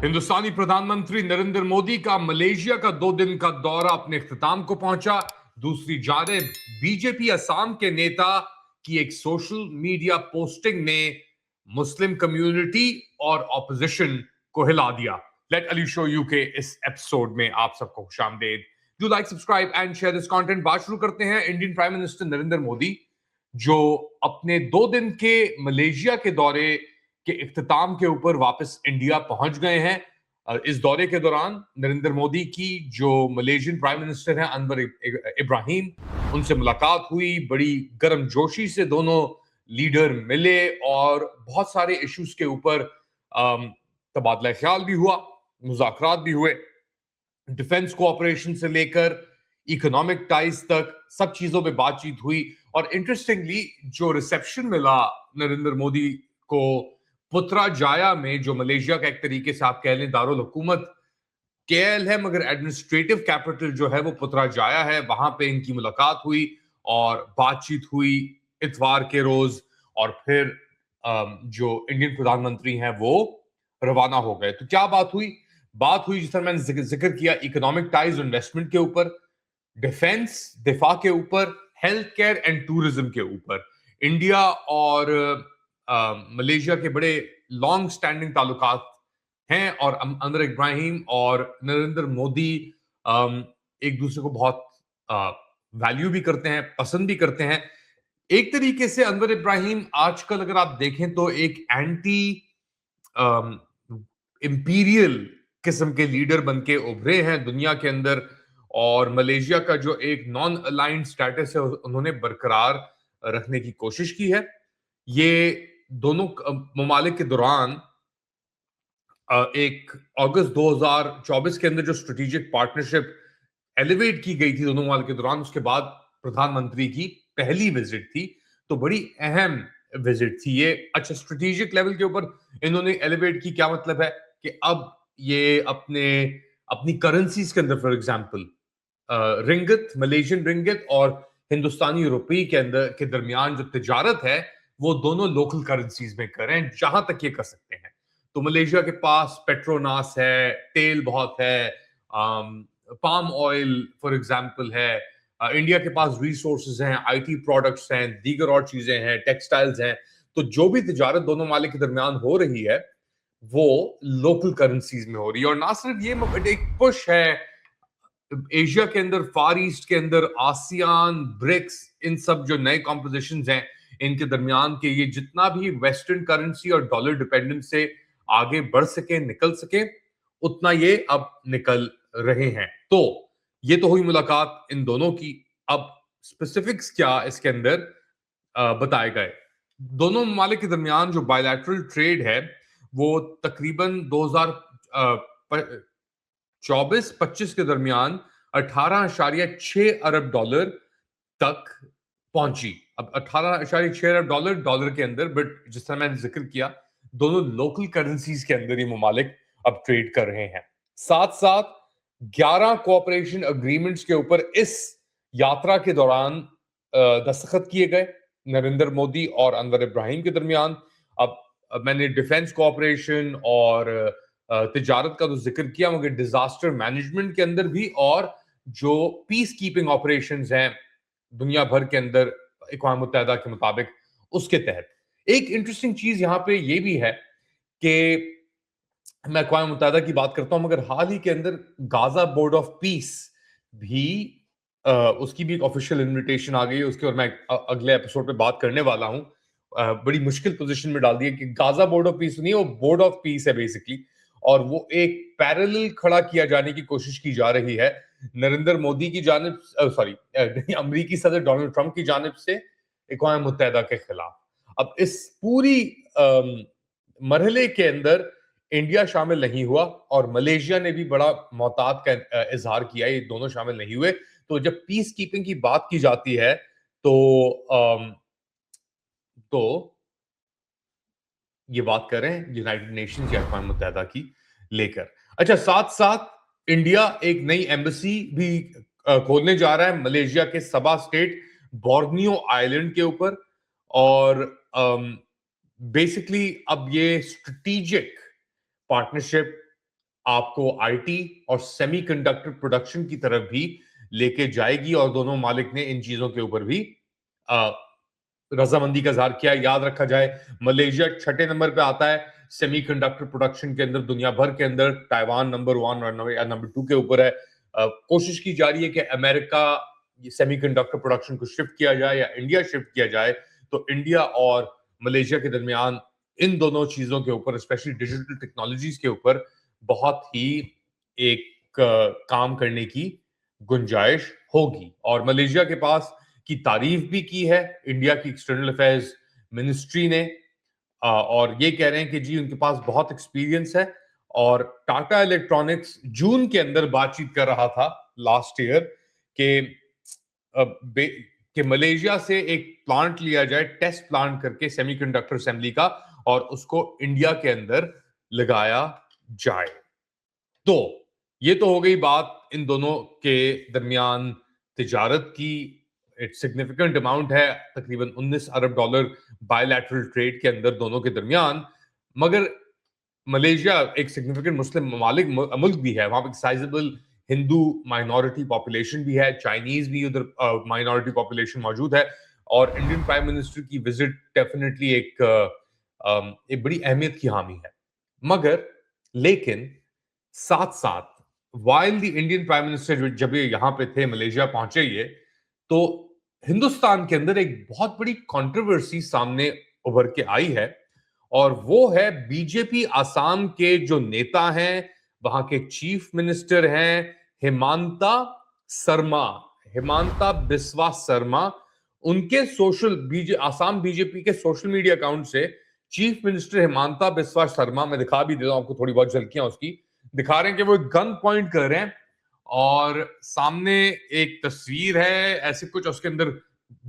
हिंदुस्तानी प्रधानमंत्री नरेंद्र मोदी का मलेशिया का 2 दिन का दौरा अपने इख्तिताम को पहुंचा। दूसरी जानिब बीजेपी असम के नेता की एक सोशल मीडिया पोस्टिंग ने मुस्लिम कम्युनिटी और ऑपोजिशन को हिला दिया। लेट अली शो यू के इस एपिसोड में आप सबको खुशामदीद। Do like, subscribe and share this content. बात शुरू करते हैं Indian prime minister Narendra Modi, जो अपने 2 दिन के मलेशिया के दौरे के इख्तिताम के ऊपर वापस इंडिया पहुंच गए हैं। इस दौरे के दौरान नरेंद्र मोदी की जो मलेशियन प्राइम मिनिस्टर हैं अनवर इब्राहिम, उनसे मुलाकात हुई। बड़ी गर्मजोशी से दोनों लीडर मिले और बहुत सारे इश्यूज के ऊपर तबादला ख्याल भी हुआ, मुज़ाकरात भी हुए। डिफेंस कोऑपरेशन से लेकर इकोनॉमिक टाइज तक सब चीजों पे बातचीत हुई। और इंटरेस्टिंगली जो रिसेप्शन मिला नरेंद्र मोदी को पुत्राजाया में, जो मलेशिया का एक तरीके से आप कह लें दारुल हुकूमत केएल है, मगर एडमिनिस्ट्रेटिव कैपिटल जो है वो पुत्राजाया है, वहां पे इनकी मुलाकात हुई और बातचीत हुई इतवार के रोज। और फिर जो इंडियन प्रधानमंत्री हैं वो रवाना हो गए। तो क्या बात हुई? बात हुई जिस तरह मैंने जिक्र किया, इकोनॉमिक टाइज इन्वेस्टमेंट के ऊपर, डिफेंस दिफा के ऊपर, हेल्थ केयर एंड टूरिज्म के ऊपर। इंडिया और मलेशिया के बड़े लॉन्ग स्टैंडिंग ताल्लुकात हैं और अनवर इब्राहिम और नरेंद्र मोदी एक दूसरे को बहुत वैल्यू भी करते हैं, पसंद भी करते हैं। एक तरीके से अनवर इब्राहिम आजकल अगर आप देखें तो एक एंटी इंपीरियल किस्म के लीडर बन के उभरे हैं दुनिया के अंदर। और मलेशिया का जो एक नॉन अलाइंड स्टेटस है उन्होंने बरकरार रखने की कोशिश की है। ये दोनों ममालिक के दौरान एक अगस्त 2024 के अंदर जो स्ट्रेटेजिक पार्टनरशिप एलिवेट की गई थी दोनों ममालिक के दौरान, उसके बाद प्रधानमंत्री की पहली विजिट थी। तो बड़ी अहम विजिट थी ये। अच्छा, स्ट्रेटेजिक लेवल के ऊपर इन्होंने एलिवेट की, क्या मतलब है कि अब ये अपनी करेंसीज के अंदर, फॉर एग्जांपल रिंगित, मलेशियन रिंगित और हिंदुस्तानी रुपये के अंदर के दरमियान जो तिजारत है वो दोनों लोकल करेंसीज में करें जहां तक ये कर सकते हैं। तो मलेशिया के पास पेट्रोनास है, तेल बहुत है, पाम ऑयल फॉर एग्जांपल है। इंडिया के पास रिसोर्सेज हैं, आईटी प्रोडक्ट्स हैं, दीगर और चीजें हैं, टेक्सटाइल्स हैं। तो जो भी तिजारत दोनों मालिक के दरमियान हो रही है वो लोकल करेंसीज में हो रही है। और ना सिर्फ ये, एक पुश है एशिया के अंदर, फार ईस्ट के अंदर, आसियान, ब्रिक्स, इन सब जो नए कॉम्पोजिशंस हैं इनके दरमियान के, ये जितना भी वेस्टर्न करेंसी और डॉलर डिपेंडेंस से आगे बढ़ सके, निकल सके, उतना ये अब निकल रहे हैं। तो ये तो हुई मुलाकात इन दोनों की। अब स्पेसिफिक्स क्या इसके अंदर बताए गए। दोनों ममालिक के दरमियान जो बायलैटरल ट्रेड है वो तकरीबन 2024-25 के दरमियान 18.6 अरब डॉलर तक पहुंची। अब 18.6 अरब डॉलर डॉलर के अंदर, बट जिस तरह मैंने जिक्र किया, दोनों लोकल करेंसीज के अंदर ये ममालिक अब ट्रेड कर रहे हैं। साथ साथ 11 कोऑपरेशन अग्रीमेंट्स के ऊपर इस यात्रा के दौरान दस्तखत किए गए नरेंद्र मोदी और अनवर इब्राहिम के दरमियान। अब मैंने डिफेंस कोऑपरेशन और तिजारत का तो जिक्र किया, मगर डिजास्टर मैनेजमेंट के अंदर भी और जो पीस कीपिंग ऑपरेशंस हैं दुनिया भर के अंदर अक़वाम मुत्तहिदा के मुताबिक, उसके तहत एक इंटरेस्टिंग चीज यहां पे ये भी है कि मैं अक़वाम मुत्तहिदा की बात करता हूं, मगर हाल ही के अंदर गाजा बोर्ड ऑफ पीस भी उसकी भी एक ऑफिशियल इनविटेशन आ गई है। उसके और मैं अगले एपिसोड पे बात करने वाला हूं। बड़ी मुश्किल पोजीशन में डाल दिया कि गाजा बोर्ड ऑफ पीस नहीं, वो बोर्ड ऑफ पीस है बेसिकली। और वो एक पैरेलल खड़ा किया जाने की कोशिश की जा रही है नरेंद्र मोदी की जानिब, सॉरी अमेरिकी सदर डोनाल्ड ट्रंप की जानिब से अक़वाम मुत्तहिदा के खिलाफ। अब इस पूरी मरहले के अंदर इंडिया शामिल नहीं हुआ और मलेशिया ने भी बड़ा मोहतात का इजहार किया, ये दोनों शामिल नहीं हुए। तो जब पीस कीपिंग की बात की जाती है तो ये बात करें यूनाइटेड नेशंस या अक़वाम मुत्तहिदा की लेकर। अच्छा, साथ साथ इंडिया एक नई एम्बेसी भी खोलने जा रहा है मलेशिया के सबा स्टेट बोर्नियो आइलैंड के ऊपर। और बेसिकली अब ये स्ट्रेटेजिक पार्टनरशिप आपको आईटी और सेमीकंडक्टर प्रोडक्शन की तरफ भी लेके जाएगी, और दोनों मालिक ने इन चीजों के ऊपर भी रजामंदी का इजहार किया। याद रखा जाए, मलेशिया 6 नंबर पे आता है सेमीकंडक्टर प्रोडक्शन के अंदर दुनिया भर के अंदर। ताइवान नंबर 1 और नंबर 2 के ऊपर है। कोशिश की जा रही है कि अमेरिका सेमीकंडक्टर प्रोडक्शन को शिफ्ट किया जाए या इंडिया शिफ्ट किया जाए। तो इंडिया और मलेशिया के दरमियान इन दोनों चीजों के ऊपर, स्पेशली डिजिटल टेक्नोलॉजीज के ऊपर, बहुत ही एक काम करने की गुंजाइश होगी। और मलेशिया के पास की तारीफ भी की है इंडिया की एक्सटर्नल अफेयर्स मिनिस्ट्री ने, और ये कह रहे हैं कि जी उनके पास बहुत एक्सपीरियंस है। और टाटा इलेक्ट्रॉनिक्स जून के अंदर बातचीत कर रहा था लास्ट ईयर के कि मलेशिया से एक प्लांट लिया जाए, टेस्ट प्लांट करके सेमीकंडक्टर असेंबली का, और उसको इंडिया के अंदर लगाया जाए। तो ये तो हो गई बात इन दोनों के दरमियान तिजारत की। एक सिग्निफिकेंट अमाउंट है, तकरीबन 19 अरब डॉलर बायलैटरल ट्रेड के अंदर दोनों के दरमियान। मगर मलेशिया एक सिग्निफिकेंट मुस्लिम ममालिक मुल्क भी है, वहां पर साइजेबल हिंदू माइनॉरिटी पॉपुलेशन भी है, चाइनीज भी उधर माइनॉरिटी पॉपुलेशन मौजूद है। और इंडियन प्राइम मिनिस्टर की विजिट डेफिनेटली एक बड़ी अहमियत की हामी है। मगर लेकिन साथ साथ while the Indian prime minister जब ये यहां पे थे, मलेशिया पहुंचे ये, तो हिंदुस्तान के अंदर एक बहुत बड़ी कंट्रोवर्सी सामने उभर के आई है, और वो है बीजेपी आसाम के जो नेता हैं, वहां के चीफ मिनिस्टर हैं हिमांता शर्मा, हिमांता बिस्वा शर्मा। उनके आसाम बीजेपी के सोशल मीडिया अकाउंट से चीफ मिनिस्टर हिमांता बिस्वा शर्मा, मैं दिखा भी देता हूं आपको थोड़ी बहुत झलकियां उसकी, दिखा रहे हैं कि वो गन पॉइंट कर रहे हैं, और सामने एक तस्वीर है ऐसे कुछ, उसके अंदर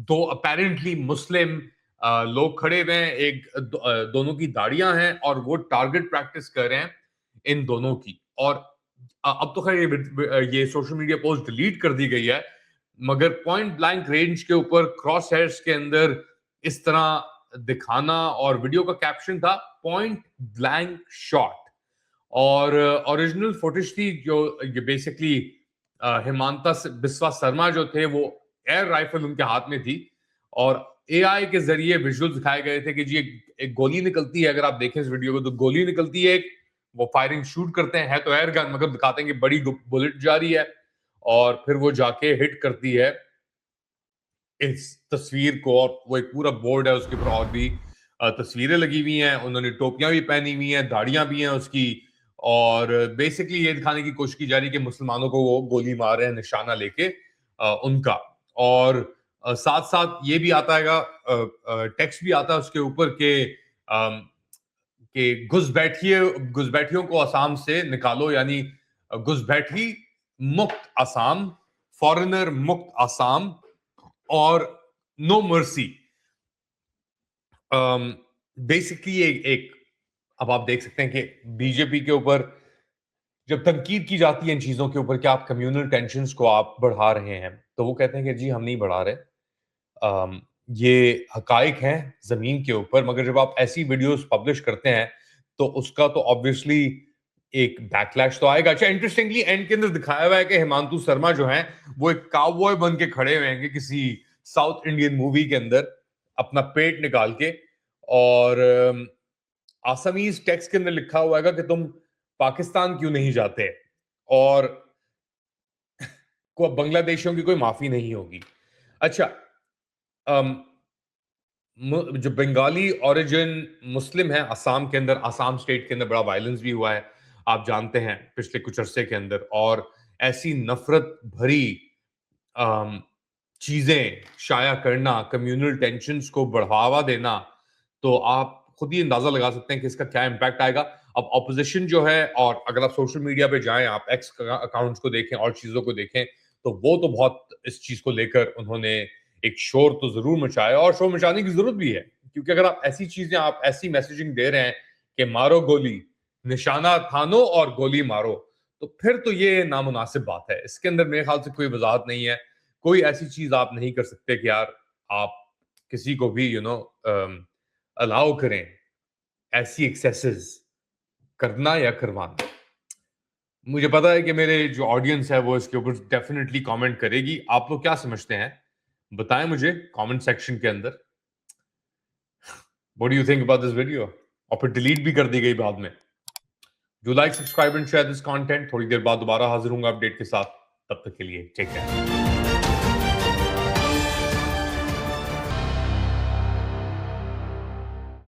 दो अपेरेंटली मुस्लिम लोग खड़े हुए हैं, दोनों की दाढ़ियां हैं, और वो टारगेट प्रैक्टिस कर रहे हैं इन दोनों की। और अब तो खैर ये सोशल मीडिया पोस्ट डिलीट कर दी गई है, मगर पॉइंट ब्लैंक रेंज के ऊपर क्रॉस हेयर्स के अंदर इस तरह दिखाना, और वीडियो का कैप्शन था पॉइंट ब्लैंक शॉट। और ओरिजिनल फुटेज थी जो ये बेसिकली हिमांता बिस्वा शर्मा जो थे, वो एयर राइफल उनके हाथ में थी, और एआई के जरिए विजुअल दिखाए गए थे कि जी एक गोली निकलती है, अगर आप देखें इस वीडियो को तो गोली निकलती है, वो फायरिंग शूट करते हैं, है तो एयर गन, मगर दिखाते हैं कि बड़ी बुलेट जा रही है, और फिर वो जाके हिट करती है इस तस्वीर को। और वो एक पूरा बोर्ड है, उसके ऊपर और भी तस्वीरें लगी हुई हैं, उन्होंने टोपियां भी पहनी हुई हैं, दाढ़ियां भी हैं उसकी, और बेसिकली ये दिखाने की कोशिश की जा रही है कि मुसलमानों को वो गोली मार रहे हैं निशाना लेके उनका। और साथ साथ ये भी आता है, टेक्स्ट भी आता है उसके ऊपर कि घुसपैठियों को असम से निकालो, यानी घुसपैठी मुक्त असम, फॉरेनर मुक्त असम, और नो मर्सी। बेसिकली एक अब आप देख सकते हैं कि बीजेपी के ऊपर जब तनकीद की जाती है इन चीजों के ऊपर कि आप कम्युनल टेंशंस को आप बढ़ा रहे हैं, तो वो कहते हैं कि जी हम नहीं बढ़ा रहे, ये हकाइक हैं जमीन के ऊपर। मगर जब आप ऐसी वीडियोस पब्लिश करते हैं तो उसका तो ऑब्वियसली एक बैकलैश तो आएगा। अच्छा, इंटरेस्टिंगली एंड के अंदर दिखाया हुआ है कि हिमांतु शर्मा जो हैं वो एक काउबॉय बन के खड़े हुए हैं किसी साउथ इंडियन मूवी के अंदर, अपना पेट निकाल के, और आसामीज टेक्स्ट के अंदर लिखा हुआ है कि तुम पाकिस्तान क्यों नहीं जाते, और को बांग्लादेशियों की कोई माफी नहीं होगी। अच्छा, जो बंगाली ओरिजिन मुस्लिम है असम के अंदर, असम स्टेट के अंदर बड़ा वायलेंस भी हुआ है, आप जानते हैं, पिछले कुछ अरसे के अंदर। और ऐसी नफरत भरी चीजें शाया करना, कम्युनल टेंशंस को बढ़ावा देना, तो आप खुद ही अंदाजा लगा सकते हैं कि इसका क्या इम्पैक्ट आएगा। अब ऑपोजिशन जो है, और अगर आप सोशल मीडिया पे जाएं, आप एक्स अकाउंट्स को देखें और चीजों को देखें, तो वो तो बहुत इस चीज को लेकर उन्होंने एक शोर तो जरूर मचाया, और शोर मचाने की जरूरत भी है, क्योंकि अगर आप ऐसी चीजें, आप ऐसी मैसेजिंग दे रहे हैं कि मारो गोली, निशाना थानो और गोली मारो, तो फिर तो ये नामुनासिब बात है। इसके अंदर मेरे ख्याल से कोई वजाहत नहीं है, कोई ऐसी चीज आप नहीं कर सकते कि यार आप किसी को भी अलाउ करें ऐसी एक्सेसेस करना या करवाना। मुझे पता है कि मेरे जो ऑडियंस है वो इसके ऊपर डेफिनेटली कमेंट करेगी। आप लोग क्या समझते हैं, बताएं मुझे कमेंट सेक्शन के अंदर। What do you think about this video? और फिर डिलीट भी कर दी गई बाद में। Do like, subscribe and share this content. थोड़ी देर बाद दोबारा हाजिर होऊंगा अपडेट के साथ। तब तक के लिए टेक केयर।